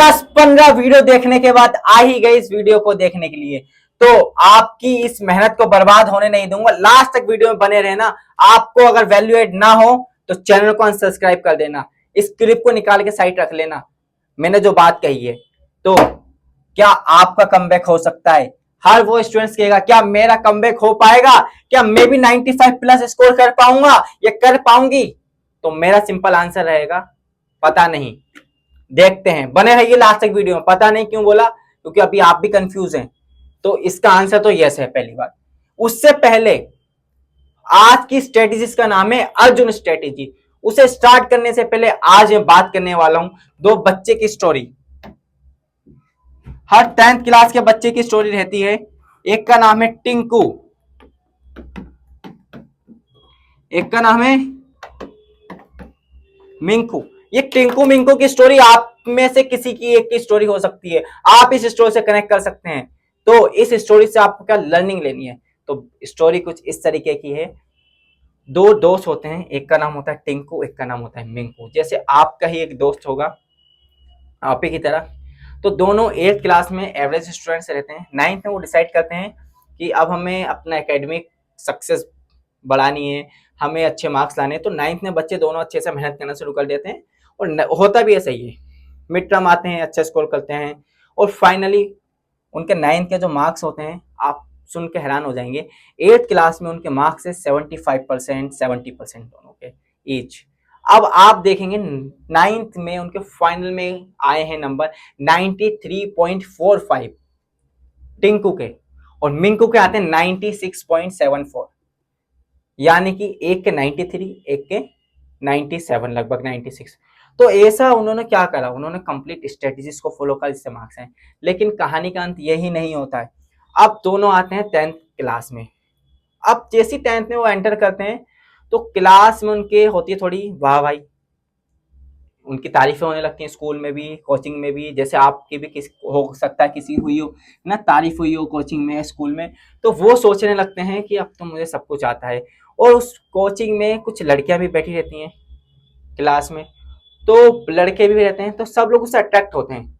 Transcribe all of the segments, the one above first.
10-15 video देखने के बाद आ ही गई इस वीडियो को देखने के लिए, तो आपकी इस मेहनत को बर्बाद होने नहीं दूंगा। लास्ट तक वीडियो में बने रहना। आपको अगर वैल्यू एड ना हो तो चैनल को अनसब्सक्राइब कर देना, इस क्लिप को निकाल के साइड रख लेना। मैंने जो बात कही है, तो क्या आपका कमबैक हो सकता है? हर वो स्टूडेंट्स कहेगा क्या मेरा कमबैक हो पाएगा, क्या मैं भी 95 प्लस स्कोर कर पाऊंगा या कर पाऊंगी? तो मेरा सिंपल आंसर रहेगा पता नहीं। देखते हैं, बने रहिए लास्ट तक वीडियो में। पता नहीं क्यों बोला, क्योंकि अभी आप भी कंफ्यूज हैं। तो इसका आंसर तो यस है पहली बात। उससे पहले आज की स्ट्रेटेजी का नाम है अर्जुन स्ट्रेटेजी। उसे स्टार्ट करने से पहले आज मैं बात करने वाला हूं दो बच्चे की स्टोरी। हर 10th क्लास के बच्चे की स्टोरी रहती है। एक का नाम है टिंकू, एक का नाम है मिंकू। ये टिंकू मिंकू की स्टोरी आप में से किसी की एक की स्टोरी हो सकती है। आप इस स्टोरी से कनेक्ट कर सकते हैं। तो इस स्टोरी से आपको क्या लर्निंग लेनी है? तो स्टोरी कुछ इस तरीके की है। दो दोस्त होते हैं, एक का नाम होता है टिंकू, एक का नाम होता है मिंकू। जैसे आपका ही एक दोस्त होगा आप ही की तरह। तो दोनों 8th क्लास में एवरेज स्टूडेंट्स रहते हैं। 9th में वो डिसाइड करते हैं कि अब हमें अपना एकेडमिक सक्सेस बढ़ानी है, हमें अच्छे मार्क्स लाने हैं। तो 9th में बच्चे दोनों अच्छे से मेहनत करना शुरू कर देते हैं और होता भी ऐसा ही है। मिड टर्म आते हैं, अच्छा स्कोर करते हैं और फाइनली उनके 9th के जो मार्क्स होते हैं आप सुन के हैरान हो जाएंगे। 8th क्लास में उनके मार्क्स है 75%, 70% दोनों के ईच। अब आप देखेंगे 9th में उनके फाइनल में आए हैं नंबर 93.45 टिंकू के, और मिंकू के आते हैं 96.74। यानी कि एक के 93, एक के 97, लगभग 96। तो ऐसा उन्होंने क्या करा, उन्होंने कंप्लीट स्ट्रेटेजीज को फॉलो कर, इससे मार्क्स हैं। लेकिन कहानी का अंत यही नहीं होता है। अब दोनों आते हैं 10th क्लास में। अब जैसी 10th में वो एंटर करते हैं तो क्लास में उनके होती है थोड़ी वाह भाई, उनकी तारीफें होने लगती हैं स्कूल में भी, कोचिंग में भी। जैसे आपकी भी किसी हो सकता है किसी हुई हो ना, तारीफ हुई हो कोचिंग में, स्कूल में, तो वो सोचने लगते हैं कि अब तो मुझे सब कुछ आता है। और उस कोचिंग में कुछ लड़कियां भी बैठी रहती हैं क्लास में, तो लड़के भी रहते हैं। तो सब लोग उससे अट्रैक्ट होते हैं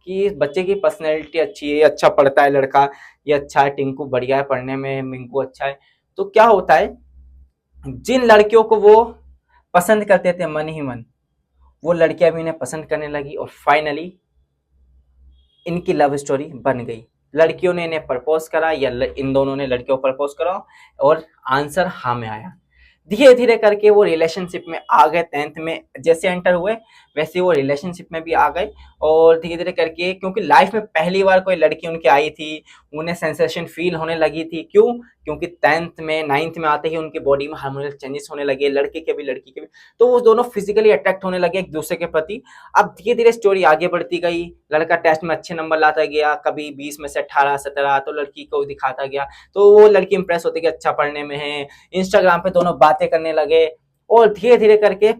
कि बच्चे की पर्सनैलिटी अच्छी है, अच्छा पढ़ता है लड़का, ये अच्छा है, टिंकू बढ़िया है पढ़ने में, मिंकू अच्छा है। तो क्या होता है, जिन लड़कियों को वो पसंद करते थे मन ही मन, वो लड़कियां भी इन्हें पसंद करने लगी और फाइनली इनकी लव स्टोरी बन गई। लड़कियों ने इन्हें प्रपोज करा या इन दोनों ने लड़कियों को प्रपोज करा और आंसर हाँ में आया। धीरे धीरे करके वो रिलेशनशिप में आ गए। 10th में जैसे एंटर हुए वैसे वो रिलेशनशिप में भी आ गए। और धीरे धीरे करके, क्योंकि लाइफ में पहली बार कोई लड़की उनकी आई थी, उन्हें सेंसेशन फील होने लगी थी। क्यों? क्योंकि 10th में 9th में आते ही उनकी बॉडी में हार्मोनल चेंजेस होने लगे, लड़के के भी लड़की के भी। तो वो दोनों फिजिकली अट्रैक्ट होने लगे एक दूसरे के प्रति। अब धीरे धीरे स्टोरी आगे बढ़ती गई। लड़का टेस्ट में अच्छे नंबर लाता गया, कभी 20 में से 18, 17, तो लड़की को दिखाता गया। तो वो लड़की इंप्रेस होती कि अच्छा पढ़ने में है। इंस्टाग्राम पे दोनों बातें करने लगे और धीरे धीरे करके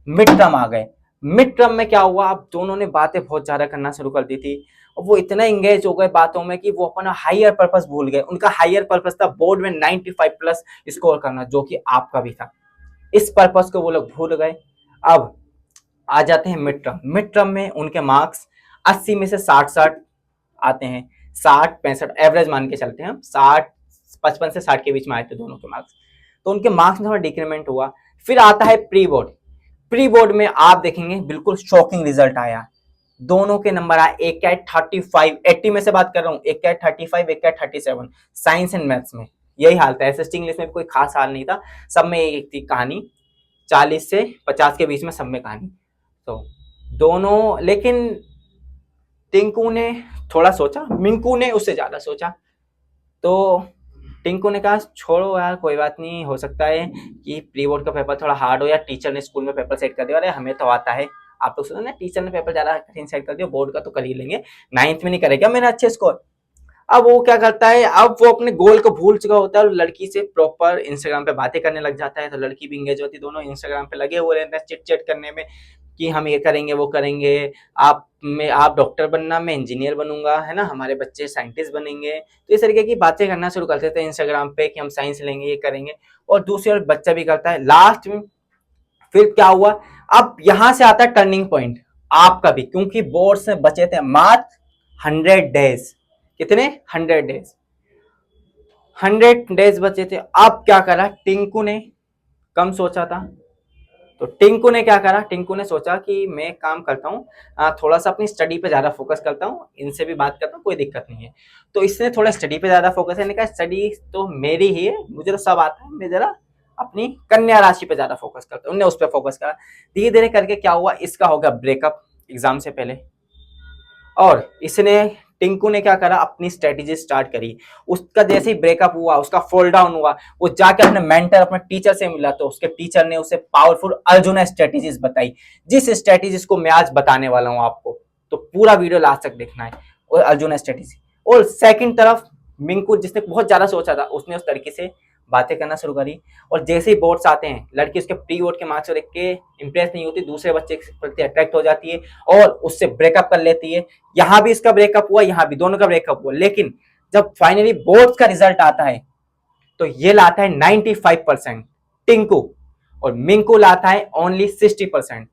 मिड टर्म आ गए। मिड टर्म में क्या हुआ, अब दोनों ने बातें बहुत ज्यादा करना शुरू कर दी थी और वो इतना इंगेज हो गए बातों में कि वो अपना हायर पर्पस भूल गए। उनका हायर पर्पस था बोर्ड में 95 प्लस स्कोर करना, जो कि आपका भी था। इस पर्पस को वो लोग भूल गए। अब आ जाते हैं मिड टर्म। मिड टर्म में उनके मार्क्स 80 में से 60 आते हैं, 60-65 एवरेज मान के चलते हैं हम। 55 से 60 के बीच में आए थे दोनों के मार्क्स। तो उनके मार्क्स में थोड़ा डिक्रीमेंट हुआ। फिर आता है प्री बोर्ड। प्री बोर्ड में आप देखेंगे बिल्कुल शॉकिंग रिजल्ट आया। दोनों के नंबर आए, एक का 35, 80 में से बात कर रहा हूँ, एक का 35, एक का 37। साइंस एंड मैथ्स में यही हाल था। एसएसटी इंग्लिश में कोई खास हाल नहीं था, सब में एक थी कहानी। 40 से 50 के बीच में सब में कहानी। तो दोनों, लेकिन टिंकू ने थोड़ा सोचा, मिंकू ने उससे ज्यादा सोचा। तो टिंकू ने कहा छोड़ो यार, कोई बात नहीं, हो सकता है कि प्री बोर्ड का पेपर थोड़ा हार्ड हो या टीचर ने स्कूल में पेपर सेट कर दिया। अरे हमें तो आता है, आप लोग सुनो ना, टीचर ने पेपर ज्यादा कठिन सेट कर दिया, बोर्ड का तो कर ही लेंगे, 9th में नहीं करेगा मैंने अच्छे स्कोर। अब वो क्या करता है, अब वो अपने गोल को भूल चुका होता है और लड़की से प्रॉपर इंस्टाग्राम पे बातें करने लग जाता है। तो लड़की भी इंगेज होती है, दोनों इंस्टाग्राम पे लगे हुए रहते हैं चिट चैट करने में कि हम ये करेंगे वो करेंगे, आप डॉक्टर बनना, मैं इंजीनियर बनूंगा, है ना, हमारे बच्चे साइंटिस्ट बनेंगे। तो इस तरीके की बातें करना शुरू कर देते हैं इंस्टाग्राम पे कि हम साइंस लेंगे, ये करेंगे। और दूसरी ओर बच्चा भी करता है। लास्ट में फिर क्या हुआ, अब यहां से आता है टर्निंग पॉइंट। आपका भी, क्योंकि बोर्ड से बचे थे मात्र 100 डेज। कितने? 100 डेज। 100 डेज बचे थे। अब क्या करा टिंकू ने? कम सोचा था। तो टिंकू ने क्या करा? टिंकू ने सोचा कि मैं काम करता हूँ, थोड़ा सा अपनी स्टडी पे ज्यादा फोकस करता हूँ, इनसे भी बात करता हूँ, कोई दिक्कत नहीं है। तो इसने थोड़ा स्टडी पे ज्यादा फोकस है। कहा स्टडी तो मेरी ही है, मुझे तो सब आता है, मैं जरा अपनी कन्या राशि पे ज्यादा फोकस करता हूँ। उन्होंने उस पर फोकस करा। धीरे धीरे करके क्या हुआ, इसका हो गया ब्रेकअप एग्जाम से पहले। और इसने, टिंकू ने क्या करा, अपनी स्ट्रेटेजी स्टार्ट करी। उसका जैसे ही ब्रेकअप हुआ, उसका फॉल डाउन हुआ, वो जाके अपने मेंटर, अपने टीचर से मिला। तो उसके टीचर ने उसे पावरफुल अर्जुन स्ट्रेटेजीज बताई, जिस स्ट्रेटेजीज को मैं आज बताने वाला हूं आपको। तो पूरा वीडियो लास्ट तक देखना है। और अर्जुन स्ट्रेटेजी। और सेकंड तरफ मिंकू, जिसने बहुत ज्यादा सोचा था, उसने उस लड़की से बातें करना शुरू करी। और जैसे ही बोर्ड्स आते हैं, लड़की उसके प्री बोर्ड के मार्क्स देख के इंप्रेस नहीं होती, दूसरे बच्चे के प्रति अट्रैक्ट हो जाती है और उससे ब्रेकअप कर लेती है। यहां भी इसका ब्रेकअप हुआ, यहां भी, दोनों का ब्रेकअप हुआ। लेकिन जब फाइनली बोर्ड का रिजल्ट आता है, तो ये लाता है 95% टिंकू, और मिंकू लाता है ओनली 60%।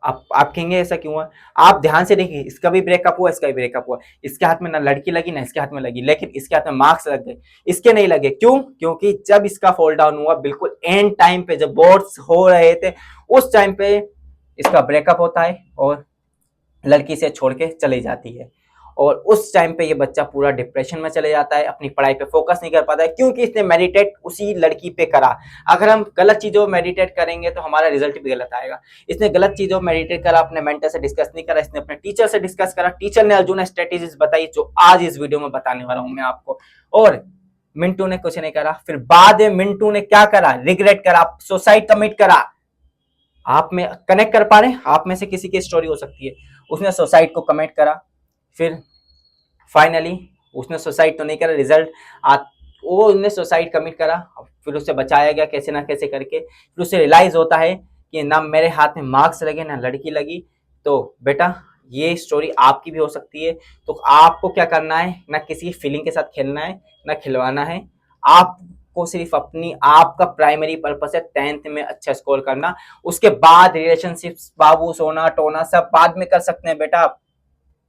आप कहेंगे ऐसा क्यों हुआ? आप ध्यान से देखिए, इसका भी ब्रेकअप हुआ, इसका भी ब्रेकअप हुआ। इसके हाथ में ना लड़की लगी, ना इसके हाथ में लगी, लेकिन इसके हाथ में मार्क्स लग गए, इसके नहीं लगे। क्यों? क्योंकि जब इसका फॉल डाउन हुआ, बिल्कुल एंड टाइम पे, जब बोर्ड्स हो रहे थे, उस टाइम पे इसका ब्रेकअप होता है और लड़की से छोड़ के चली जाती है। और उस टाइम पे ये बच्चा पूरा डिप्रेशन में चले जाता है, अपनी पढ़ाई पे फोकस नहीं कर पाता है, क्योंकि इसने मेडिटेट उसी लड़की पे करा। अगर हम गलत चीजों में मेडिटेट करेंगे तो हमारा रिजल्ट भी गलत आएगा। इसने गलत चीजों में मेडिटेट करा, अपने मेंटर से डिस्कस नहीं करा, इसने अपने टीचर से डिस्कस करा। टीचर ने अर्जुन स्ट्रेटेजीज बताई, जो आज इस वीडियो में बताने वाला हूं मैं आपको। और मिंटू ने कुछ नहीं करा। फिर बाद में मिंटू ने क्या करा? रिग्रेट करा, सुसाइड कमिट करा। आप में कनेक्ट कर पा रहे हैं? आप में से किसी की स्टोरी हो सकती है। उसने सुसाइड को कमिट करा। फिर फाइनली उसने सुसाइड तो नहीं करा, रिजल्ट वो उसने सुसाइड कमिट करा। फिर उसे बचाया गया कैसे ना कैसे करके। फिर उसे रियलाइज होता है कि ना मेरे हाथ में मार्क्स लगे, ना लड़की लगी। तो बेटा, ये स्टोरी आपकी भी हो सकती है। तो आपको क्या करना है? ना किसी फीलिंग के साथ खेलना है, ना खिलवाना है। आपको सिर्फ अपनी, आपका प्राइमरी पर्पस है 10th में अच्छा स्कोर करना। उसके बाद रिलेशनशिप्स, बाबू सोना टोना सब बाद में कर सकते हैं बेटा।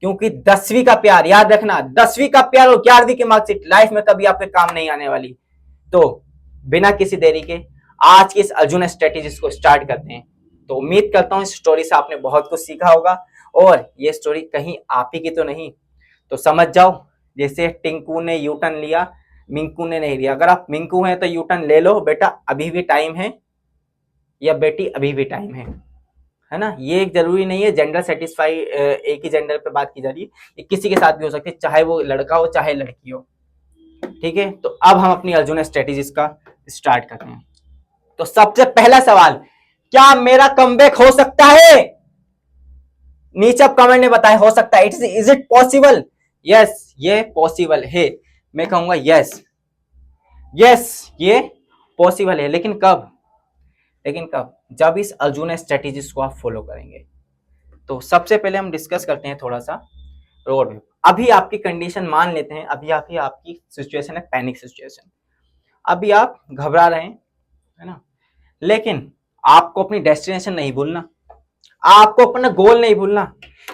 क्योंकि 10वीं का प्यार, याद रखना, 10वीं का प्यार और 11वीं की मार्कशीट लाइफ में कभी आपके काम नहीं आने वाली। तो बिना किसी देरी के आज की इस अर्जुन स्ट्रेटेजीज को स्टार्ट करते हैं। तो उम्मीद करता हूं इस स्टोरी से आपने बहुत कुछ सीखा होगा। और ये स्टोरी कहीं आप ही की तो नहीं, तो समझ जाओ, जैसे टिंकू ने यू टर्न लिया, मिंकू ने नहीं लिया। अगर आप मिंकू हैं तो यू टर्न ले लो बेटा, अभी भी टाइम है, या बेटी अभी भी टाइम है ना। ये एक जरूरी नहीं है जेंडर सेटिस्फाई, एक ही जेंडर पे बात की जा रही है, ये किसी के साथ भी हो सकती है, चाहे वो लड़का हो चाहे लड़की हो। ठीक है, तो अब हम अपनी अर्जुन स्ट्रेटेजीज का स्टार्ट करते हैं। तो सबसे पहला सवाल, क्या मेरा कमबैक हो सकता है? नीचे आप कमेंट में बताएं, हो सकता है, इज इट पॉसिबल? यस, ये पॉसिबल है। मैं कहूंगा यस, यस ये पॉसिबल है। लेकिन कब? लेकिन कब? जब इस अर्जुन स्ट्रेटेजीज को आप फॉलो करेंगे। तो सबसे पहले हम डिस्कस करते हैं थोड़ा सा रोड मैप। अभी आपकी कंडीशन मान लेते हैं, अभी आपकी सिचुएशन है पैनिक सिचुएशन। अभी आप घबरा रहे हैं, है ना। लेकिन आपको अपनी डेस्टिनेशन नहीं भूलना, आपको अपना गोल नहीं भूलना।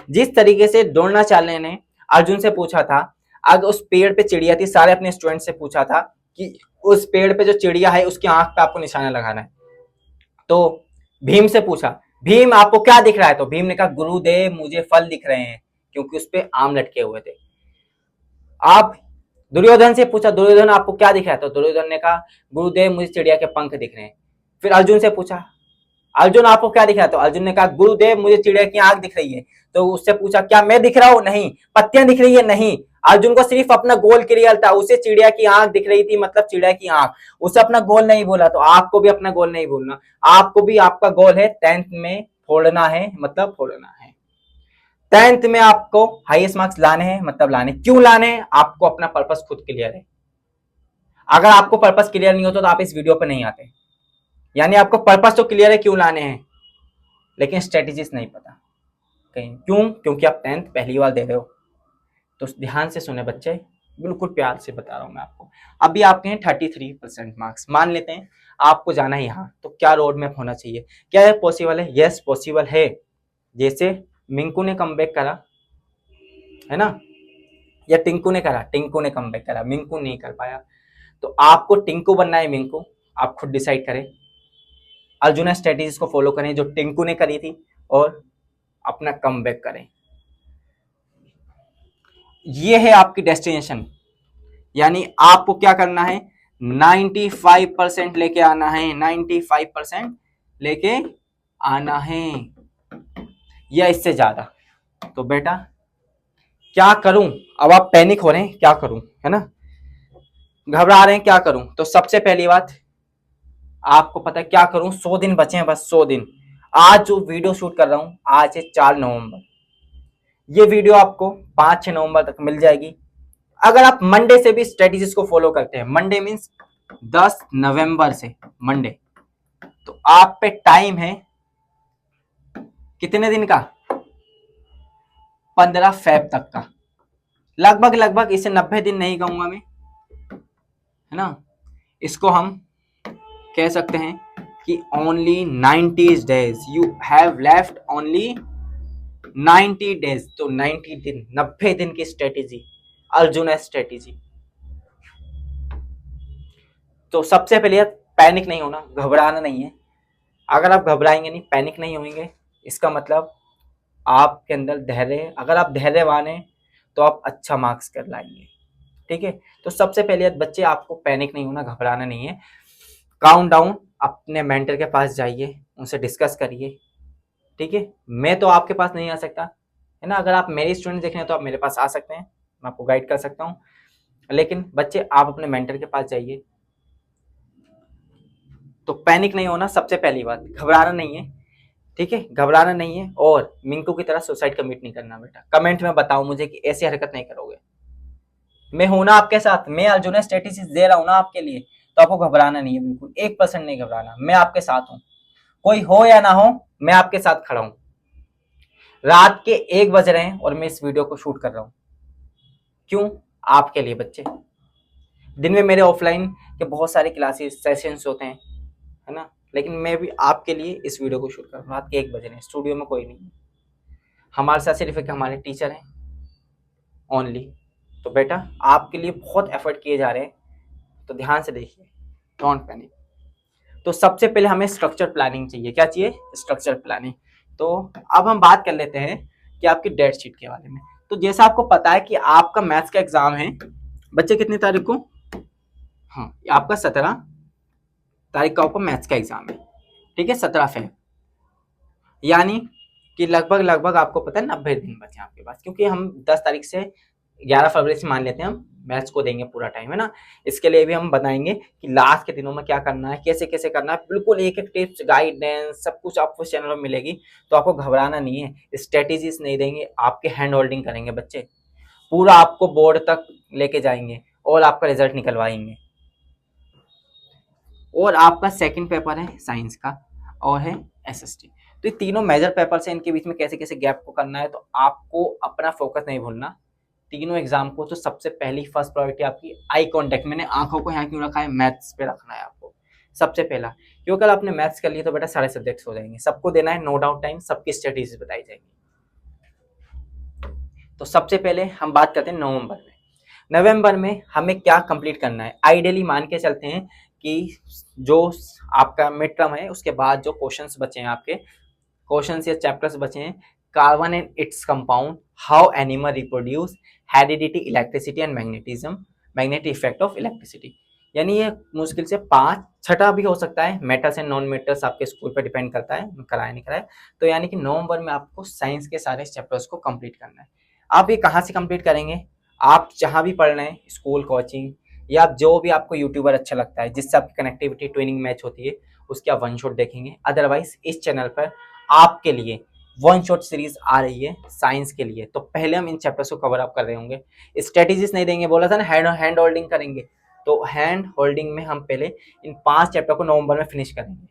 जिस तरीके से द्रोणाचार्य ने अर्जुन से पूछा था, अगर उस पेड़ पे चिड़िया थी, सारे अपने स्टूडेंट से पूछा था कि उस पेड़ पे जो चिड़िया है उसकी आंख पे आपको निशाना लगाना है। तो भीम से पूछा, भीम आपको क्या दिख रहा है? तो भीम ने कहा, गुरुदेव मुझे फल दिख रहे हैं, क्योंकि उस पे आम लटके हुए थे। आप दुर्योधन से पूछा, दुर्योधन आपको क्या दिख रहा है? तो दुर्योधन ने कहा, गुरुदेव मुझे चिड़िया के पंख दिख रहे हैं। फिर अर्जुन से पूछा, अर्जुन आपको क्या दिख रहा है? तो अर्जुन ने कहा, गुरुदेव मुझे चिड़िया की आंख दिख रही है। तो उससे पूछा, क्या मैं दिख रहा हूं? नहीं। पत्तियां दिख रही है? नहीं। अर्जुन को सिर्फ अपना गोल क्लियर था, उसे चिड़िया की आंख दिख रही थी, मतलब चिड़िया की आंख, उसे अपना गोल नहीं भूला। तो आपको भी अपना गोल नहीं भूलना। आपको भी आपका गोल है 10th में फोड़ना है, मतलब फोड़ना है। 10th में आपको हाईएस्ट मार्क्स लाने हैं, मतलब लाने। क्यों लाने हैं? आपको अपना पर्पस खुद क्लियर है। अगर आपको पर्पस क्लियर नहीं होता तो आप इस वीडियो पर नहीं आते। यानी आपको पर्पस तो क्लियर है क्यों लाने हैं, लेकिन स्ट्रेटेजीज नहीं पता कहीं। क्यों? क्योंकि आप 10th पहली बार दे रहे हो। तो ध्यान से सुने बच्चे, बिल्कुल प्यार से बता रहा हूं मैं आपको। अभी आपके हैं 33% मार्क्स, मान लेते हैं आपको जाना है यहाँ। तो क्या रोड मैप होना चाहिए? क्या है पॉसिबल है? यस पॉसिबल है। जैसे मिंकू ने कमबैक करा, है ना, या टिंकू ने करा? टिंकू ने कमबैक करा, मिंकू नहीं कर पाया। तो आपको टिंकू बनना है मिंकू, आप खुद डिसाइड करें। अर्जुना स्ट्रेटेजीज को फॉलो करें जो टिंकू ने करी थी और अपना कमबैक करें। ये है आपकी डेस्टिनेशन, यानी आपको क्या करना है, 95% लेके आना है, 95% लेके आना है, या इससे ज्यादा। तो बेटा क्या करूं? अब आप पैनिक हो रहे हैं, क्या करूं, है ना, घबरा रहे हैं, क्या करूं? तो सबसे पहली बात आपको पता है क्या करूं, 100 दिन बचे हैं, बस 100 दिन। आज जो वीडियो शूट कर रहा हूं, आज है 4 नवंबर, ये वीडियो आपको 5-6 नवंबर तक मिल जाएगी। अगर आप मंडे से भी स्ट्रेटेजीज को फॉलो करते हैं, मंडे मीन्स 10 नवंबर से मंडे, तो आप पे टाइम है कितने दिन का, 15 फेब तक का, लगभग लगभग। इसे 90 दिन नहीं कहूंगा मैं, है ना, इसको हम कह सकते हैं कि only 90 days, you have left only 90 days. तो 90 दिन, 90 दिन की स्ट्रेटेजी, अर्जुन स्ट्रेटेजी। तो सबसे पहले पैनिक नहीं होना, घबराना नहीं है। अगर आप घबराएंगे नहीं, पैनिक नहीं होंगे, इसका मतलब आपके अंदर धैर्य, अगर आप धैर्यवान हैं तो आप अच्छा मार्क्स कर लाएंगे, ठीक है। तो सबसे पहले बच्चे आपको पैनिक नहीं होना, घबराना नहीं है। काउंट डाउन, अपने मेंटर के पास जाइए, उनसे डिस्कस करिए, ठीक है। मैं तो आपके पास नहीं आ सकता, है ना, अगर आप मेरे स्टूडेंट देख रहे हैं तो आप मेरे पास आ सकते हैं, मैं आपको गाइड कर सकता हूँ। लेकिन बच्चे आप अपने मेंटर के पास जाइए। तो पैनिक नहीं होना, सबसे पहली बात, घबराना नहीं है, ठीक है, घबराना नहीं है। और मिंकू की तरह सुसाइड कमिट नहीं करना बेटा। कमेंट में बताओ मुझे कि ऐसी हरकत नहीं करोगे। मैं हूं ना आपके साथ, मैं अर्जुन स्ट्रेटेजीज दे रहा हूं ना आपके लिए, तो आपको घबराना नहीं है, बिल्कुल 1% नहीं घबराना। मैं आपके साथ हूं, कोई हो या ना हो, मैं आपके साथ खड़ा हूं। रात के 1 बज रहे हैं और मैं इस वीडियो को शूट कर रहा हूं, क्यों? आपके लिए बच्चे। दिन में मेरे ऑफलाइन के बहुत सारे क्लासेस सेशंस होते हैं, है ना, लेकिन मैं भी आपके लिए इस वीडियो को शूट कर रहा हूँ। रात के 1 बज रहे हैं, स्टूडियो में कोई नहीं, हमारे साथ सिर्फ एक हमारे टीचर हैं ओनली। तो बेटा आपके लिए बहुत एफर्ट किए जा रहे हैं, तो ध्यान से देखिए, डोंट पैनिक। तो सबसे पहले हमें स्ट्रक्चर प्लानिंग चाहिए। क्या चाहिए? Structure planning. तो अब हम बात कर लेते हैं कि आपकी डेट शीट के बारे में। तो जैसा आपको पता है कि आपका मैथ्स का एग्जाम है बच्चे, कितनी तारीख को? हाँ, आपका 17 तारीख का आपका मैथ्स का एग्जाम है, ठीक है, 17 फेब। यानी कि लगभग लगभग आपको पता है 90 दिन बचे आपके पास, क्योंकि हम 10 तारीख से 11 फरवरी से मान लेते हैं हम मैथ्स को देंगे पूरा टाइम, है ना। इसके लिए भी हम बताएंगे कि लास्ट के दिनों में क्या करना है, कैसे कैसे करना है, बिल्कुल एक एक टिप्स, गाइडेंस, सब कुछ आपको चैनल में मिलेगी। तो आपको घबराना नहीं है, स्ट्रेटेजीज नहीं देंगे, आपके हैंड होल्डिंग करेंगे बच्चे, पूरा आपको बोर्ड तक लेके जाएंगे और आपका रिजल्ट निकलवाएंगे। और आपका सेकंड पेपर है साइंस का और है एसएसटी। तो ये तीनों मेजर पेपर्स हैं, इनके बीच में कैसे कैसे गैप को करना है। तो आपको अपना फोकस नहीं भूलना तीनों एग्जाम को। तो सबसे पहली फर्स्ट प्रायोरिटी आपकी आई कांटेक्ट, मैंने आंखों को यहाँ क्यों रखा है, मैथ्स पे रखना है आपको सबसे पहला। क्योंकि अगर आपने मैथ्स कर लिया तो बेटा सारे सब्जेक्ट्स हो जाएंगे, सबको देना है, नो डाउट टाइम, सबकी स्ट्रेटेजीज बताई जाएंगी। तो सबसे पहले हम बात करते हैं नवंबर में। नवंबर में हमें क्या कंप्लीट करना है? आइडियली मान के चलते हैं कि जो आपका मिड टर्म है उसके बाद जो क्वेश्चंस बचे हैं, आपके क्वेश्चंस या चैप्टर्स बचे हैं, carbon and its compound, how animal reproduce, heredity, electricity and magnetism, magnetic effect of electricity. यानी ये मुश्किल से 5, छठा भी हो सकता है, मेटल्स एंड नॉन मेटल्स आपके स्कूल पर डिपेंड करता है कराए नहीं कराए। तो यानी कि नवंबर में आपको साइंस के सारे चैप्टर्स को कंप्लीट करना है। आप ये कहाँ से कंप्लीट करेंगे? आप जहाँ भी पढ़ रहे हैं, स्कूल, कोचिंग, या जो भी आपको यूट्यूबर अच्छा लगता है जिससे आपकी कनेक्टिविटी ट्विनिंग मैच होती है, उसके आप वन शॉट देखेंगे। अदरवाइज इस चैनल पर आपके लिए वन शॉट सीरीज आ रही है साइंस के लिए। तो पहले हम इन चैप्टर्स को कवर अप कर रहे होंगे, स्ट्रेटेजीज नहीं देंगे, बोला था ना हैंड होल्डिंग करेंगे। तो हैंड होल्डिंग में हम पहले इन 5 चैप्टर को नवंबर में फिनिश करेंगे।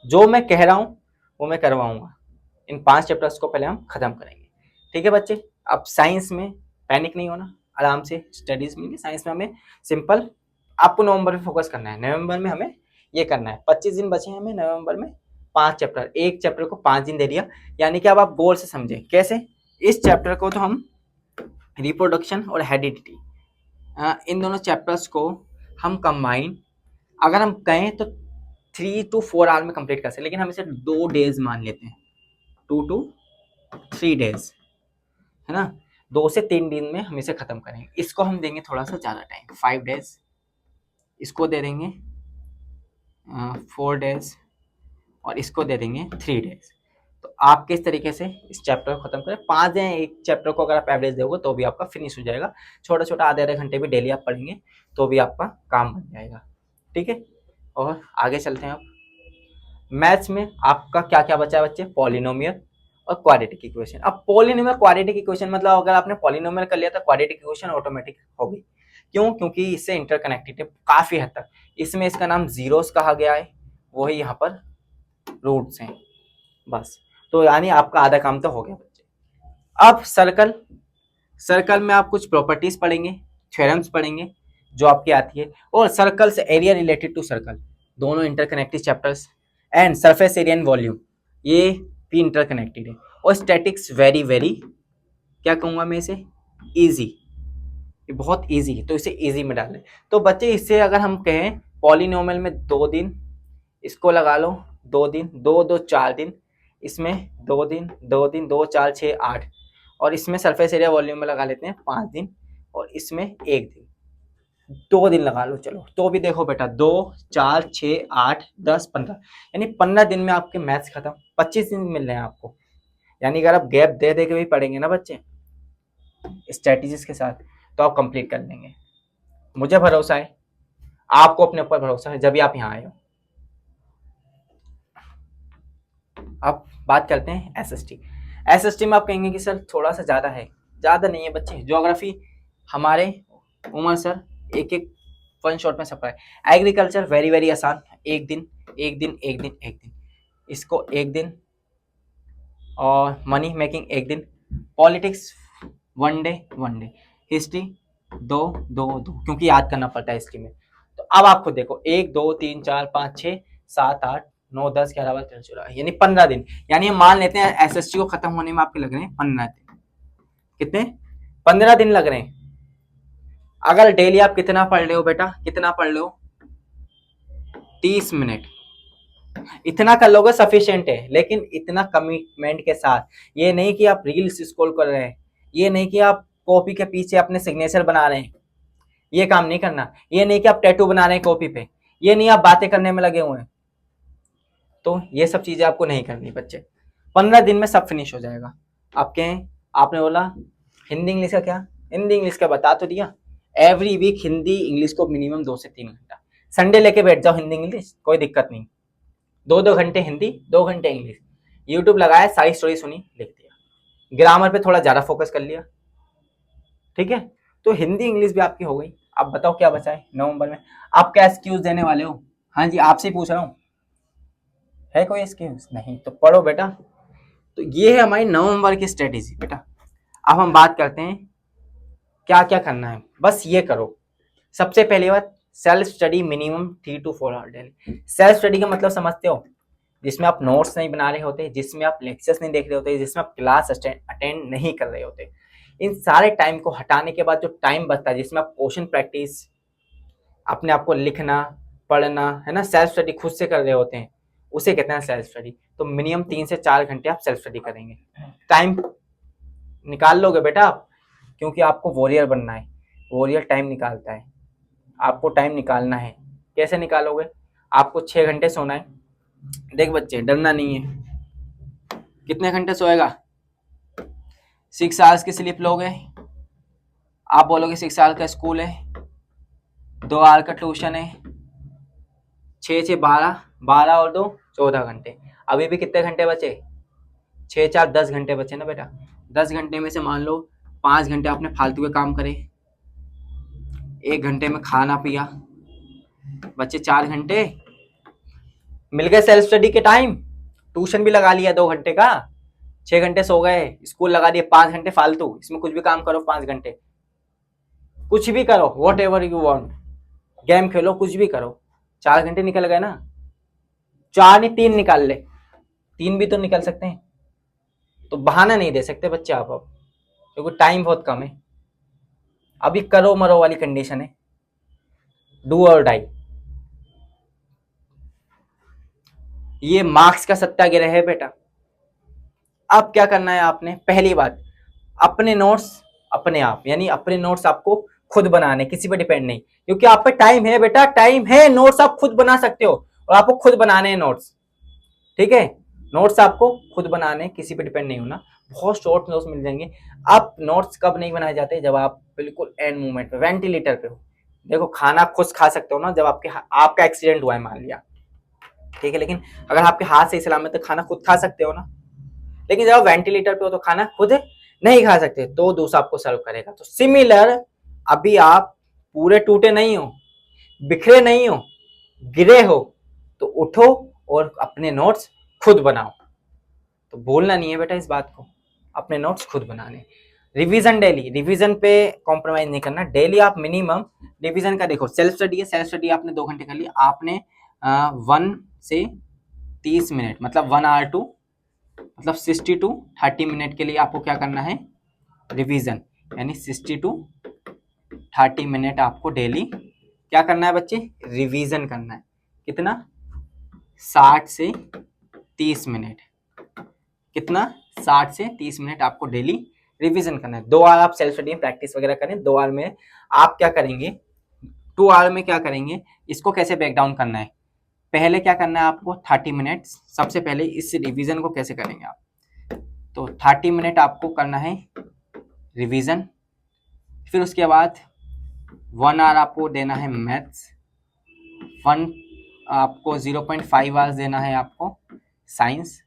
जो मैं कह रहा हूँ वो मैं करवाऊंगा, इन 5 चैप्टर्स को पहले हम खत्म करेंगे, ठीक है बच्चे। अब साइंस में पैनिक नहीं होना, आराम से स्टडीज में। साइंस में हमें सिंपल आपको नवंबर में फोकस करना है, नवंबर में हमें ये करना है। 25 दिन बचे हैं हमें नवंबर में, 5 चैप्टर, एक चैप्टर को 5 दिन दे दिया, यानी कि अब आप गोल से समझे कैसे। इस चैप्टर को तो हम रिप्रोडक्शन और हेरिडिटी, इन दोनों चैप्टर्स को हम कंबाइन अगर हम कहें तो 3 to 4 आवर में कंप्लीट कर सकते, लेकिन हम इसे 2 डेज मान लेते हैं, 2 to 3 डेज, है ना। 2 से 3 दिन में हम इसे खत्म करेंगे। इसको हम देंगे थोड़ा सा ज़्यादा टाइम, 5 डेज, इसको दे देंगे 4 डेज, और इसको दे देंगे 3 डेज। तो आप किस तरीके से इस चैप्टर को खत्म करें, 5 दिन एक चैप्टर को अगर आप एवरेज दोगे तो भी आपका फिनिश हो जाएगा। छोटा छोटा आधे घंटे भी डेली आप पढ़ेंगे तो भी आपका काम बन जाएगा, ठीक है। और आगे चलते हैं। आप मैथ्स में आपका क्या क्या बचा है बच्चे, पॉलिनोमियल और क्वाड्रेटिक इक्वेशन। अब पॉलिनोमियल क्वाड्रेटिक इक्वेशन मतलब अगर आपने पॉलिनोमियल कर लिया तो क्वाड्रेटिक इक्वेशन ऑटोमेटिक होगी। क्यों? क्योंकि इससे इंटरकनेक्टेड है काफी हद तक। इसमें इसका नाम जीरोस कहा गया है, वही यहाँ पर रूट्स हैं, बस। तो यानी आपका आधा काम तो हो गया बच्चे। अब सर्कल में आप कुछ प्रॉपर्टीज पढ़ेंगे, थ्योरम्स पढ़ेंगे जो आपकी आती है, और सर्कल से एरिया रिलेटेड टू सर्कल, दोनों interconnected chapters, and surface area and volume, ये भी इंटरकनेक्टेड है। और स्टैटिक्स वेरी वेरी, क्या कहूँगा मैं इसे, ईजी, ये बहुत ईजी है, तो इसे ईजी में डालें। तो बच्चे इससे अगर हम कहें पॉलिनोमियल में 2 दिन, इसको लगा लो 2 दिन, 2 2 4 दिन, इसमें 2 दिन 2 दिन 2 4 6 8, और इसमें सरफेस एरिया वॉल्यूम में लगा लेते हैं 5 दिन, और इसमें 1 दिन, 2 दिन लगा लो चलो। तो भी देखो बेटा 2 4 6 8 10 15, यानी 15 दिन में आपके मैथ्स खत्म, 25 दिन मिल रहे हैं आपको। यानी अगर आप गैप दे दे के भी पढ़ेंगे ना बच्चे स्ट्रेटेजीज के साथ, तो आप कंप्लीट कर लेंगे। मुझे भरोसा है, आपको अपने ऊपर भरोसा है, जब भी आप यहाँ आए हो। अब बात करते हैं एसएसटी। एसएसटी में आप कहेंगे कि सर थोड़ा सा ज़्यादा है, ज़्यादा नहीं है बच्चे। ज्योग्राफी हमारे उमर सर एक एक वन शॉट में सब है। एग्रीकल्चर वेरी वेरी आसान, एक दिन एक दिन एक दिन एक दिन, इसको एक दिन, और मनी मेकिंग एक दिन, पॉलिटिक्स 1 डे 1 डे, हिस्ट्री 2 2 2, क्योंकि याद करना पड़ता है हिस्ट्री में। तो अब आपको देखो 1 2 3 4 5 6 7 8 9 10 11 12 13 14, यानी 15 दिन। यानी हम मान लेते हैं एसएसटी को खत्म होने में आपके लग रहे हैं 15 दिन। कितने? 15 दिन लग रहे हैं। अगर डेली आप कितना पढ़ रहे हो बेटा, कितना पढ़ रहे हो, 30 मिनट, इतना कर लोगे सफिशिएंट है। लेकिन इतना कमिटमेंट के साथ, ये नहीं कि आप रील्स स्क्रॉल कर रहे हैं, ये नहीं कि आप कॉपी के पीछे अपने सिग्नेचर बना रहे हैं, ये काम नहीं करना। ये नहीं कि आप टैटू बना रहे हैं कॉपी पे, ये नहीं आप बातें करने में लगे हुए हैं। तो ये सब चीजें आपको नहीं करनी बच्चे। 15 दिन में सब फिनिश हो जाएगा। आप कहें, आपने बोला हिंदी इंग्लिश का क्या, हिंदी इंग्लिश का बता तो दिया। एवरी वीक हिंदी इंग्लिश को मिनिमम 2 से 3 घंटा, संडे लेके बैठ जाओ हिंदी इंग्लिश, कोई दिक्कत नहीं। 2 घंटे हिंदी, 2 घंटे इंग्लिश, यूट्यूब लगाया, सारी स्टोरी सुनी, लिख दिया, ग्रामर पे थोड़ा ज्यादा फोकस कर लिया, ठीक है। तो हिंदी इंग्लिश भी आपकी हो गई। अब बताओ क्या बचा है नवंबर में, आप क्या एक्सक्यूज देने वाले हो? हाँ जी, आपसे ही पूछ रहा हूँ, है कोई एक्सक्यूज? नहीं, तो पढ़ो बेटा। तो ये है हमारी नवंबर की स्ट्रेटेजी बेटा। अब हम बात करते हैं क्या क्या करना है, बस ये करो। सबसे पहली बात, self study minimum 3 to 4 hour daily. Self study का मतलब समझते हो, जिसमें आप नोट्स नहीं बना रहे होते, जिसमें आप लेक्चर्स नहीं देख रहे होते, जिसमें आप क्लास अटेंड नहीं कर रहे होते, इन सारे टाइम को हटाने के बाद जो टाइम बचता है, जिसमें आप क्वेश्चन प्रैक्टिस, अपने आप को लिखना पढ़ना, है ना, सेल्फ स्टडी खुद से कर रहे होते हैं, उसे कहते हैं सेल्फ स्टडी। तो मिनिमम 3 से 4 घंटे आप सेल्फ स्टडी करेंगे। टाइम निकाल लोगे बेटा आप, क्योंकि आपको वॉरियर बनना है। वॉरियर टाइम निकालता है, आपको टाइम निकालना है। कैसे निकालोगे? आपको 6 घंटे सोना है। देख बच्चे, डरना नहीं है। कितने घंटे सोएगा? 6 आवर्स की स्लीप लोगे। आप बोलोगे 6 आवर्स का स्कूल है, 2 आवर का ट्यूशन है, 6 6 12, 12 और 2 14 घंटे। अभी भी कितने घंटे बचे? 6 4 10 घंटे बचे ना बेटा। 10 घंटे में से मान लो 5 घंटे आपने फालतू के काम करे, 1 घंटे में खाना पिया, बच्चे 4 घंटे मिल गए सेल्फ स्टडी के टाइम। ट्यूशन भी लगा लिया 2 घंटे का, 6 घंटे सो गए, स्कूल लगा दिए 5 घंटे फालतू, इसमें कुछ भी काम करो 5 घंटे, कुछ भी करो, what ever you want, game खेलो, कुछ भी करो, 4 घंटे निकल गए ना। 4 नहीं 3 निकाल ले, 3 भी तो निकल सकते हैं, तो बहाना नहीं दे सकते बच्चे आप अब, क्योंकि टाइम बहुत कम है, अभी करो मरो वाली कंडीशन है, डू और डाई। ये मार्क्स का सत्याग्रह है बेटा। अब क्या करना है आपने, पहली बात, अपने नोट्स अपने आप, यानी अपने नोट्स आपको खुद बनाने, किसी पे डिपेंड नहीं, क्योंकि आप पे टाइम है बेटा, टाइम है, नोट्स आप खुद बना सकते हो, और आपको खुद बनाने हैं नोट्स, ठीक है। नोट्स आपको खुद बनाने, किसी पे डिपेंड नहीं होना, बहुत शॉर्ट नोट्स मिल जाएंगे। अब नोट्स कब नहीं बनाए जाते, जब आप बिल्कुल एंड मोमेंट पे, वेंटिलेटर पे हो। देखो खाना खुद खा सकते हो ना, जब आपका एक्सीडेंट हुआ है मान लिया, ठीक है, लेकिन अगर आपके हाथ से सलामत तो खाना खुद खा सकते हो ना, लेकिन जब आप वेंटिलेटर पे हो तो खाना खुद नहीं खा सकते, तो दूसरा आपको सर्व करेगा। तो सिमिलर, अभी आप पूरे टूटे नहीं हो, बिखरे नहीं हो, गिरे हो, तो उठो और अपने नोट्स खुद बनाओ। तो भूलना नहीं है बेटा इस बात को, अपने नोट्स खुद बनाने। रिवीजन डेली, रिवीजन पे कॉम्प्रोमाइज नहीं करना, डेली आप मिनिमम रिवीजन का देखो, सेल्फ स्टडी है, सेल्फ स्टडी आपने 2 घंटे कर लिया, आपने 1 से 30 मिनट, मतलब 1 आवर टू, मतलब 60 टू 30 मिनट के लिए आपको क्या करना है, रिवीजन, यानी 60 टू 30 मिनट आपको डेली क्या करना है बच्चे, रिवीजन करना है। कितना, 60 से 30 मिनट, कितना, 60 से 30 मिनट आपको डेली रिवीजन करना है। 2 आवर आप सेल्फ स्टडी में प्रैक्टिस वगैरह करें, 2 आवर में आप क्या करेंगे, 2 आवर में क्या करेंगे, इसको कैसे ब्रेक डाउन करना है, पहले क्या करना है आपको 30 मिनट, सबसे पहले इस रिवीजन को कैसे करेंगे आप, तो 30 मिनट आपको करना है रिवीजन, फिर उसके बाद 1 आवर आपको देना है मैथ्स, 1 आपको 0.5 आवर्स देना है आपको साइंस,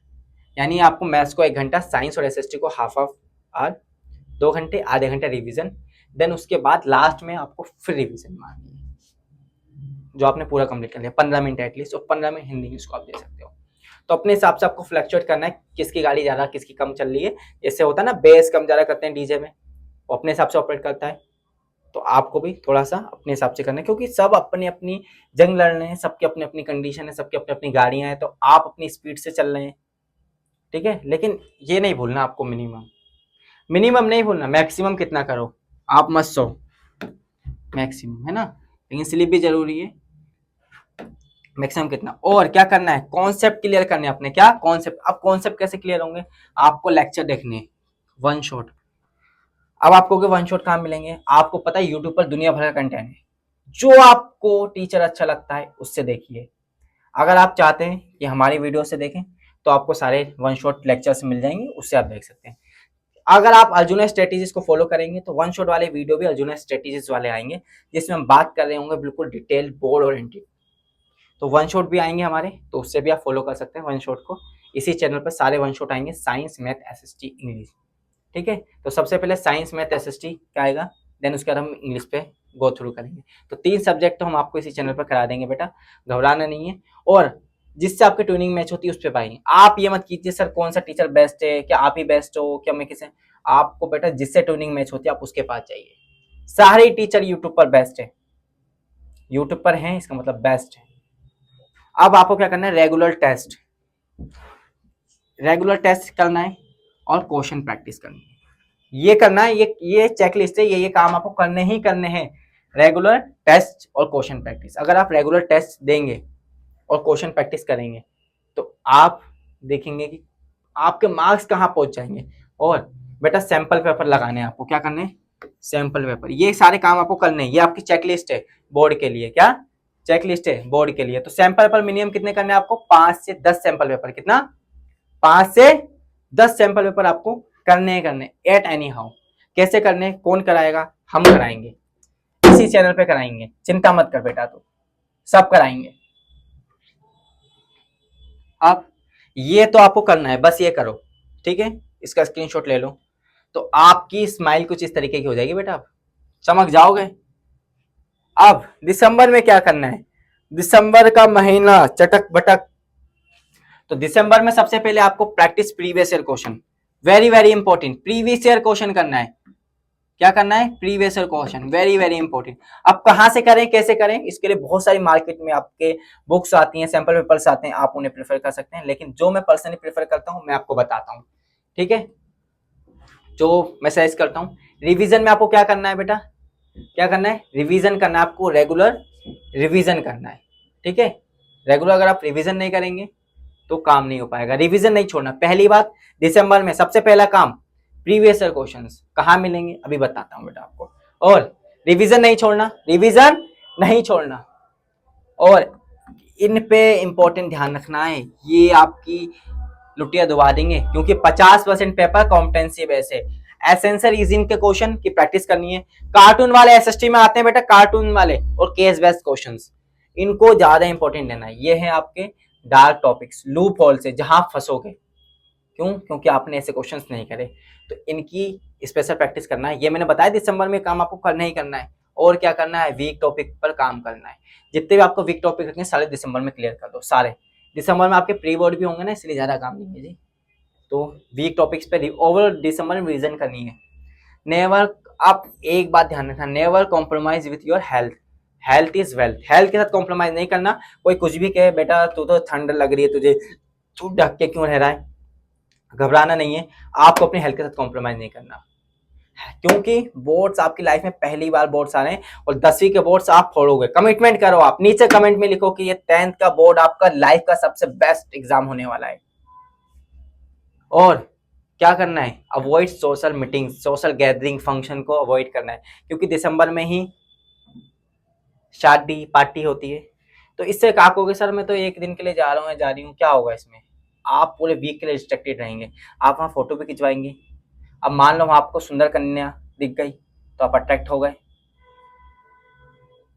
यानी आपको मैथ्स को 1 घंटा, साइंस और एसएसटी को हाफ आवर, 2 घंटे, आधे घंटे रिवीजन, देन उसके बाद लास्ट में आपको फिर रिवीजन मारनी है, जो आपने पूरा कंप्लीट कर लिया 15 मिनट एटलीस्ट, और 15 मिनट हिंदी इंग्लिश को आप दे सकते हो। तो अपने हिसाब से आपको फ्लक्चुएट करना है, किसकी गाड़ी ज्यादा किसकी कम चल रही है, जैसे होता है ना बेस कम ज्यादा करते हैं डीजे में, वो अपने हिसाब से ऑपरेट करता है, तो आपको भी थोड़ा सा अपने हिसाब से करना है, क्योंकि सब अपनी अपनी जंग लड़ रहे हैं, सबकी अपनी अपनी कंडीशन है, सबकी अपनी अपनी गाड़ियां हैं, तो आप अपनी स्पीड से चल रहे हैं, ठीक है। लेकिन ये नहीं भूलना आपको, मिनिमम, मिनिमम नहीं भूलना, मैक्सिमम कितना करो, आप मत सो, मैक्सिमम है ना, लेकिन स्लीप भी जरूरी है, मैक्सिमम कितना। और क्या करना है, कॉन्सेप्ट क्लियर करने अपने, क्या कॉन्सेप्ट, अब कॉन्सेप्ट कैसे क्लियर होंगे, आपको लेक्चर देखने, 1 शॉट। अब आपको के 1 शॉट कहाँ मिलेंगे, आपको पता है यूट्यूब पर दुनिया भर का कंटेंट है, जो आपको टीचर अच्छा लगता है उससे देखिए। अगर आप चाहते हैं कि हमारी वीडियो से देखें, तो आपको सारे 1 शॉट लेक्चर्स मिल जाएंगे, उससे आप देख सकते हैं। अगर आप अर्जुन स्ट्रेटेजीज को फॉलो करेंगे, तो 1 शॉट वाले वीडियो भी अर्जुन स्ट्रेटेजीज वाले आएंगे, जिसमें हम बात कर रहे होंगे बिल्कुल डिटेल, बोर्ड ओरिएंटेड। तो 1 शॉट भी आएंगे हमारे, तो उससे भी आप फॉलो कर सकते हैं 1 शॉट को। इसी चैनल पर सारे 1 शॉट आएंगे, साइंस, मैथ, एसएसटी, इंग्लिश, ठीक है। तो सबसे पहले साइंस, मैथ, एसएसटी क्या आएगा, देन उसके बाद हम इंग्लिश पे गो थ्रू करेंगे। तो 3 सब्जेक्ट तो हम आपको इसी चैनल पर करा देंगे बेटा, घबराना नहीं है। और जिससे आपकी ट्यूनिंग मैच होती है उस पर पाएंगे। आप ये मत कीजिए सर कौन सा टीचर बेस्ट है, क्या आप ही बेस्ट हो, क्या मैं किसे, आपको बेटा जिससे ट्यूनिंग मैच होती है आप उसके पास जाइए। सारे टीचर यूट्यूब पर बेस्ट है, यूट्यूब पर हैं इसका मतलब बेस्ट है। अब आपको क्या करना है, रेगुलर टेस्ट, रेगुलर टेस्ट करना है और क्वेश्चन प्रैक्टिस करनी है, ये करना है, ये चेकलिस्ट है, ये काम आपको करने ही करने हैं, रेगुलर टेस्ट और क्वेश्चन प्रैक्टिस। अगर आप रेगुलर टेस्ट देंगे और क्वेश्चन प्रैक्टिस करेंगे, तो आप देखेंगे कि आपके मार्क्स कहाँ पहुंच जाएंगे। और बेटा सैंपल पेपर लगाने हैं आपको, क्या करने हैं, सैंपल पेपर, ये सारे काम आपको करने हैं, ये आपकी चेकलिस्ट है बोर्ड के लिए, क्या चेकलिस्ट है बोर्ड के लिए। तो सैंपल पेपर मिनिमम कितने करने हैं आपको, 5 से 10 सैंपल पेपर, कितना, 5 से 10 सैंपल पेपर आपको करने ही करने, एट एनी हाउ। कैसे करने, कौन कराएगा, हम कराएंगे, इसी चैनल पे कराएंगे, चिंता मत कर बेटा, तो सब कराएंगे। अब ये तो आपको करना है, बस ये करो, ठीक है, इसका स्क्रीनशॉट ले लो, तो आपकी स्माइल कुछ इस तरीके की हो जाएगी बेटा, आप चमक जाओगे। अब दिसंबर में क्या करना है, दिसंबर का महीना चटक बटक, तो दिसंबर में सबसे पहले आपको practice previous year question, very very important, previous year question करना है। क्या करना है, previous year question, very very important. अब कहाँ से करें, कैसे करें, इसके लिए बहुत सारी मार्केट में आपके बुक्स आती हैं, सैंपल पेपर्स आते हैं, आप उन्हें प्रेफर कर सकते हैं, लेकिन जो मैं पर्सनली प्रेफर करता हूँ मैं आपको बताता हूँ, ठीक है। जो मैं सजेस्ट करता हूँ, रिवीजन में आपको क्या करना है बेटा, क्या करना है, रिवीजन करना है आपको, रेगुलर रिवीजन करना है, ठीक है। रेगुलर अगर आप रिवीजन नहीं करेंगे तो काम नहीं हो पाएगा, रिवीजन नहीं छोड़ना। पहली बात, दिसंबर में सबसे पहला काम, प्रीवियस ईयर क्वेश्चंस कहाँ मिलेंगे अभी बताता हूँ बेटा आपको, और रिवीजन नहीं छोड़ना, रिवीजन नहीं छोड़ना, और इन पे इंपॉर्टेंट ध्यान रखना है, ये आपकी लुटिया दुबा देंगे, क्योंकि 50% पेपर कॉम्पिटेंसी बेस है। एसेंशियल रीजनिंग के क्वेश्चन की प्रैक्टिस करनी है। कार्टून वाले एसएसटी में आते हैं बेटा, कार्टून वाले और केस बेस्ड क्वेश्चंस, इनको ज्यादा इंपॉर्टेंट देना है। ये है आपके डार्क टॉपिक्स, लूप होल से जहां फंसोगे, क्यों, क्योंकि आपने ऐसे क्वेश्चंस नहीं करे, तो इनकी स्पेशल प्रैक्टिस करना है। ये मैंने बताया दिसंबर में काम आपको करना ही करना है, और क्या करना है, वीक टॉपिक पर काम करना है। जितने भी आपको वीक टॉपिक रखेंगे सारे दिसंबर में क्लियर कर दो, सारे। दिसंबर में आपके प्री बोर्ड भी होंगे ना, इसलिए ज्यादा काम नहीं है जी। तो वीक टॉपिक्स पे ओवर दिसंबर में रिवीजन करनी है। नेवर, आप एक बात ध्यान रखना, never compromise with your health, health is wealth, health के साथ कॉम्प्रोमाइज नहीं करना। कोई कुछ भी कहे, बेटा तू तो ठंड लग रही है तुझे, तू ढक के क्यों रह रहा है, घबराना नहीं है, आपको अपनी हेल्थ के साथ कॉम्प्रोमाइज नहीं करना, क्योंकि बोर्ड्स आपकी लाइफ में पहली बार बोर्ड्स आ रहे हैं, और 10वीं के बोर्ड्स आप फोड़ोगे। कमिटमेंट करो, आप नीचे कमेंट में लिखो कि ये 10th का बोर्ड आपका लाइफ का सबसे बेस्ट एग्जाम होने वाला है। और क्या करना है, avoid social meeting, social gathering, function को अवॉइड करना है, क्योंकि दिसंबर में ही शादी पार्टी होती है। तो इससे क्या कहोगे, सर मैं तो एक दिन के लिए जा रहा हूँ, जा रही हूँ, क्या होगा इसमें, आप पूरे वीक के लिए रिस्ट्रिक्टेड रहेंगे। आप वहाँ फोटो भी खिंचवाएंगे, अब मान लो आपको सुंदर कन्या दिख गई तो आप अट्रैक्ट हो गए,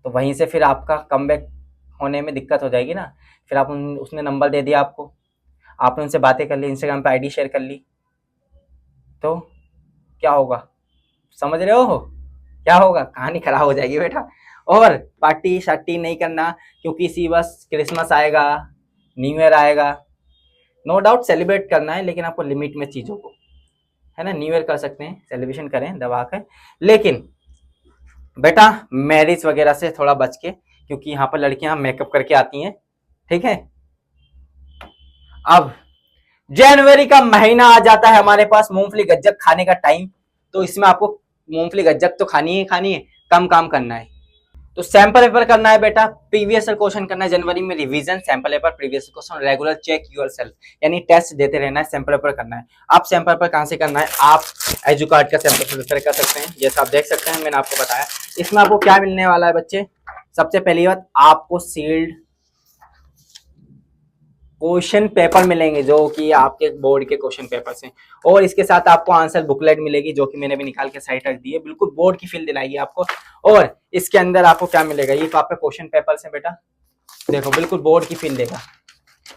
तो वहीं से फिर आपका कमबैक होने में दिक्कत हो जाएगी ना। फिर आप उसने नंबर दे दिया आपको, आपने उनसे बातें कर ली, इंस्टाग्राम पे आईडी शेयर कर ली, तो क्या होगा, समझ रहे हो, क्या होगा, कहानी खराब हो जाएगी बेटा। और पार्टी शार्टी नहीं करना, क्योंकि इसी बस क्रिसमस आएगा, न्यू ईयर आएगा, नो डाउट सेलिब्रेट करना है, लेकिन आपको लिमिट में चीजों को, है ना। न्यू ईयर कर सकते हैं, सेलिब्रेशन करें दबा कर, लेकिन बेटा मैरिज वगैरह से थोड़ा बच के, क्योंकि यहाँ पर लड़कियां मेकअप करके आती हैं, ठीक है। अब जनवरी का महीना आ जाता है हमारे पास, मूंगफली गज्जक खाने का टाइम, तो इसमें आपको मूंगफली गज्जक तो खानी है, खानी है, कम काम करना है। तो सैंपल पेपर करना है बेटा, प्रीवियस क्वेश्चन करना है जनवरी में, revision, sample paper, previous question, regular check yourself, यानी टेस्ट देते रहना है, सैंपल पेपर करना है। आप सैंपल पेपर कहां से करना है, आप एजुकार्ड का सैंपल पेपर कर सकते हैं, जैसा आप देख सकते हैं मैंने आपको बताया। इसमें आपको क्या मिलने वाला है बच्चे, सबसे पहली बात आपको सील्ड क्वेश्चन पेपर मिलेंगे, जो कि आपके बोर्ड के क्वेश्चन पेपर हैं, और इसके साथ आपको आंसर बुकलेट मिलेगी, जो कि मैंने भी निकाल के साइड रख दी है, बिल्कुल बोर्ड की फील दिलाएगी आपको। और इसके अंदर आपको क्या मिलेगा, ये तो आपके क्वेश्चन पेपर है बेटा, देखो बिल्कुल बोर्ड की फील देगा,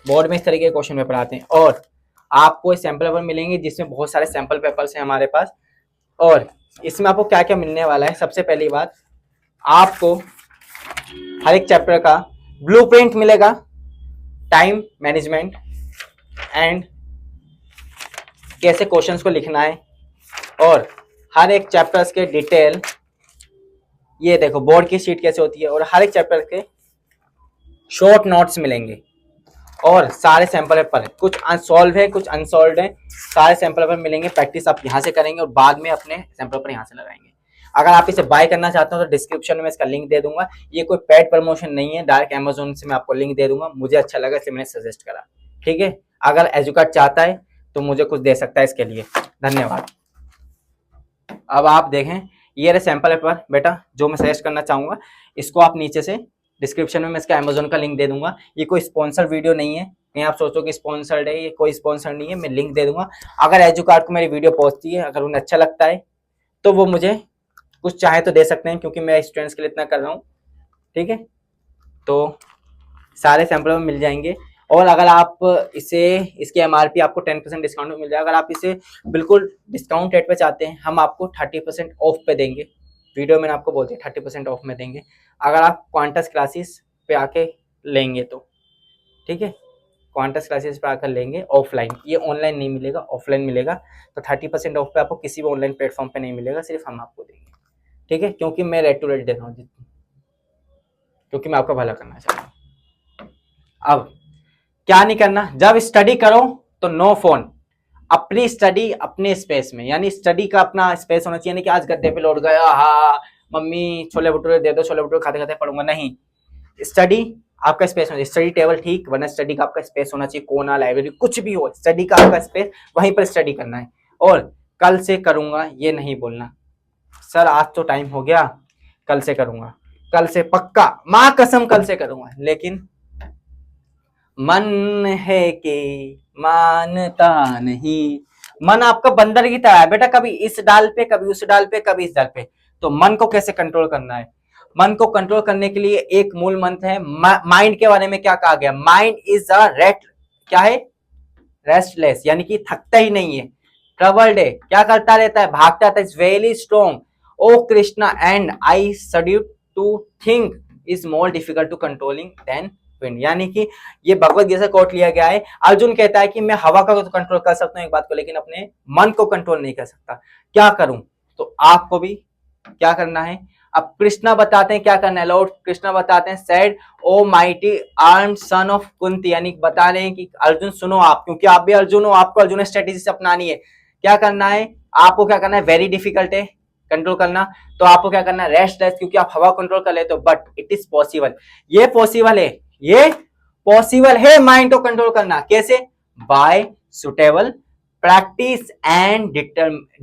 बोर्ड में इस तरीके के क्वेश्चन पेपर आते हैं। और आपको सैंपल पेपर मिलेंगे, जिसमें बहुत सारे सैंपल पेपर्स हैं हमारे पास। और इसमें आपको क्या क्या मिलने वाला है, सबसे पहली बात, आपको हर एक चैप्टर का ब्लूप्रिंट मिलेगा, टाइम मैनेजमेंट एंड कैसे क्वेश्चंस को लिखना है, और हर एक चैप्टर्स के डिटेल, ये देखो बोर्ड की शीट कैसे होती है, और हर एक चैप्टर के शॉर्ट नोट्स मिलेंगे, और सारे सैंपल पेपर है, कुछ अनसॉल्व है कुछ अनसॉल्व है, सारे सैंपल पेपर मिलेंगे। प्रैक्टिस आप यहाँ से करेंगे और बाद में अपने सैंपल पेपर यहाँ से लगाएंगे। अगर आप इसे बाय करना चाहते हो तो डिस्क्रिप्शन में इसका लिंक दे दूंगा, ये कोई पेड प्रमोशन नहीं है, डायरेक्ट अमेजोन से मैं आपको लिंक दे दूंगा, मुझे अच्छा लगा इसलिए मैंने सजेस्ट करा, ठीक है। अगर एजुकार्ड चाहता है तो मुझे कुछ दे सकता है इसके लिए, धन्यवाद। अब आप देखें, ये रहे सैंपल पेपर बेटा, जो मैं सजेस्ट करना चाहूंगा, इसको आप नीचे से डिस्क्रिप्शन में मैं इसका अमेजोन का लिंक दे दूंगा। ये कोई स्पॉन्सर वीडियो नहीं है, कहीं आप सोचो कि स्पॉन्सर्ड है, ये कोई स्पॉन्सर नहीं है, मैं लिंक दे दूंगा। अगर एजुकार्ड को मेरी वीडियो पहुंचती है, अगर उन्हें अच्छा लगता है तो वो मुझे कुछ चाहे तो दे सकते हैं, क्योंकि मैं स्टूडेंट्स के लिए इतना कर रहा हूँ, ठीक है। तो सारे सैंपल में मिल जाएंगे, और अगर आप इसे, इसके एमआरपी आपको 10% डिस्काउंट में मिल जाएगा। अगर आप इसे बिल्कुल डिस्काउंट रेट पे चाहते हैं, हम आपको 30% ऑफ पे देंगे, वीडियो मैंने आपको बोल दिया 30% ऑफ में देंगे, अगर आप क्वांटस क्लासेस पे आके लेंगे तो, ठीक है। क्वांटस क्लासेस पे आकर लेंगे ऑफलाइन, ये ऑनलाइन नहीं मिलेगा, ऑफलाइन मिलेगा। तो 30% ऑफ पे आपको किसी भी ऑनलाइन प्लेटफॉर्म पे नहीं मिलेगा, सिर्फ हम आपको देंगे, ठीक है, क्योंकि मैं रेट टू रेट दे रहा हूँ, क्योंकि मैं आपका भला करना चाहता हूँ। अब क्या नहीं करना, जब स्टडी करो तो नो फोन, अपनी स्टडी अपने स्पेस में, यानी स्टडी का अपना स्पेस होना चाहिए, नहीं कि आज गद्दे पे लौट गया, हाँ मम्मी छोले भटूरे दे दो, छोले भटूरे खाते खाते पढ़ूंगा, नहीं। स्टडी आपका स्पेस होना चाहिए, स्टडी टेबल ठीक, वरना स्टडी का आपका स्पेस होना चाहिए, कोना लाइब्रेरी कुछ भी हो, स्टडी का आपका स्पेस, वहीं पर स्टडी करना है। और कल से करूंगा ये नहीं बोलना, सर आज तो टाइम हो गया, कल से करूंगा, कल से पक्का, माँ कसम कल से करूंगा, लेकिन मन है कि मानता नहीं, मन आपका बंदर की तरह है बेटा, कभी इस डाल पे, कभी उस डाल पे, कभी इस डाल पे। तो मन को कैसे कंट्रोल करना है, मन को कंट्रोल करने के लिए एक मूल मंत्र है। माइंड के बारे में क्या कहा गया, माइंड इज अ क्या है, रेस्टलेस, यानी कि थकता ही नहीं है, ट्रबल्ड है, क्या करता रहता है, भागता रहता है, is very strong, O Krishna and I used to think is more difficult to controlling than wind, यानी कि ये भगवत गीता से कोट लिया गया है। अर्जुन कहता है कि मैं हवा का तो कंट्रोल कर सकता हूं एक बात को, लेकिन अपने मन को कंट्रोल नहीं कर सकता, क्या करूं। तो आपको भी क्या करना है, अब कृष्णा बताते हैं क्या करना है, लॉर्ड कृष्णा बताते हैं, said O mighty armed son of Kunti, यानी बता रहे हैं कि अर्जुन सुनो आप, क्योंकि आप भी अर्जुन हो, आपको अर्जुन स्ट्रेटेजी से अपनानी है। क्या करना है आपको, क्या करना है, वेरी डिफिकल्ट है कंट्रोल करना, तो आपको क्या करना है, रेस्टलेस, क्योंकि आप हवा कंट्रोल कर लेते हो, बट इट इज पॉसिबल, ये पॉसिबल है, ये पॉसिबल है माइंड को कंट्रोल करना, कैसे, bye suitable practice and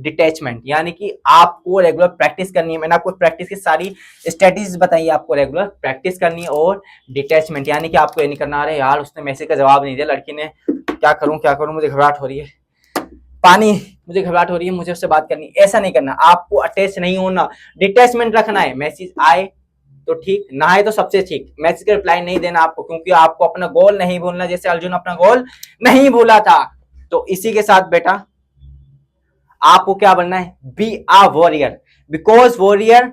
detachment, यानी कि आपको रेगुलर प्रैक्टिस करनी है, मैंने आपको प्रैक्टिस की सारी स्ट्रेटेजीज बताई है, आपको रेगुलर प्रैक्टिस करनी है, और डिटैचमेंट, यानी कि आपको ये नहीं करना, अरे यार उसने मैसेज का जवाब नहीं दिया लड़की ने, क्या करूं मुझे घबराहट हो रही है, पानी, मुझे घबराहट हो रही है, मुझे उससे बात करनी, ऐसा नहीं करना, आपको अटैच नहीं होना, डिटैचमेंट रखना है, मैसेज आए तो ठीक, ना आए तो सबसे ठीक, मैसेज का रिप्लाई नहीं देना आपको, क्योंकि आपको अपना गोल नहीं भूलना, जैसे अर्जुन अपना गोल नहीं भूला था। तो इसी के साथ बेटा आपको क्या बनना है, be a warrior, because warrior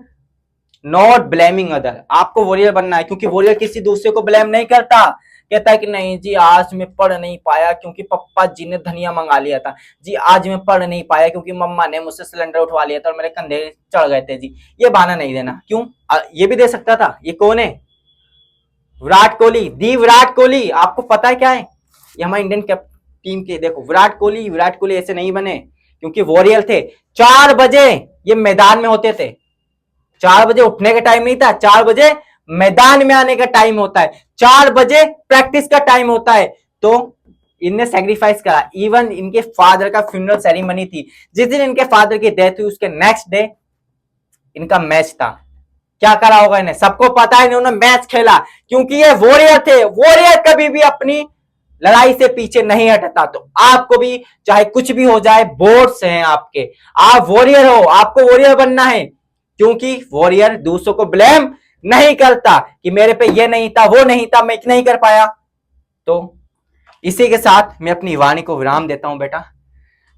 not blaming other, आपको वॉरियर बनना है, क्योंकि वॉरियर किसी दूसरे को ब्लेम नहीं करता, कहता है कि नहीं जी आज मैं पढ़ नहीं पाया क्योंकि पप्पा जी ने धनिया मंगा लिया था, जी आज मैं पढ़ नहीं पाया क्योंकि मम्मा ने मुझसे सिलेंडर उठवा लिया था और मेरे कंधे चढ़ गए थे जी, ये बहाना नहीं देना। क्यों, ये भी दे सकता था, ये कौन है, विराट कोहली, दी विराट कोहली, आपको पता है क्या है, ये हमारे इंडियन टीम के, देखो विराट कोहली ऐसे नहीं बने क्योंकि वॉरियर थे, 4 बजे ये मैदान में होते थे, 4 बजे उठने का टाइम नहीं था, 4 बजे मैदान में आने का टाइम होता है, 4 बजे प्रैक्टिस का टाइम होता है, तो इनने सैक्रिफाइस करा। इवन इनके फादर का फ्यूनरल सेरेमनी थी, जिस दिन इनके फादर की डेथ हुई उसके नेक्स्ट डे इनका मैच था, क्या करा होगा इन्हें, सबको पता है इन्होंने मैच खेला, क्योंकि ये वॉरियर थे, वॉरियर कभी भी अपनी लड़ाई से पीछे नहीं हटता। तो आपको भी चाहे कुछ भी हो जाए, बोर्ड्स हैं आपके, आप वॉरियर हो, आपको वॉरियर बनना है, क्योंकि वॉरियर दूसरों को ब्लेम नहीं करता कि मेरे पे ये नहीं था, वो नहीं था, मैं नहीं कर पाया। तो इसी के साथ मैं अपनी वाणी को विराम देता हूं बेटा।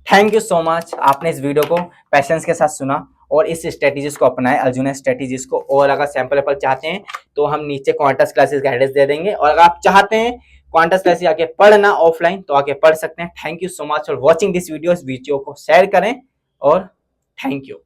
थैंक यू सो मच, आपने इस वीडियो को पैशंस के साथ सुना और इस स्ट्रेटेजीज को अपनाए, अर्जुन स्ट्रेटेजीज को। और अगर सैंपल पेपर चाहते हैं तो हम नीचे क्वांटस क्लासेस का एड्रेस दे देंगे, और अगर आप चाहते हैं क्वांटस क्लासेस आके पढ़ना ऑफलाइन तो आके पढ़ सकते हैं। Thank you so much for watching this video, इस वीडियो को शेयर करें और थैंक यू।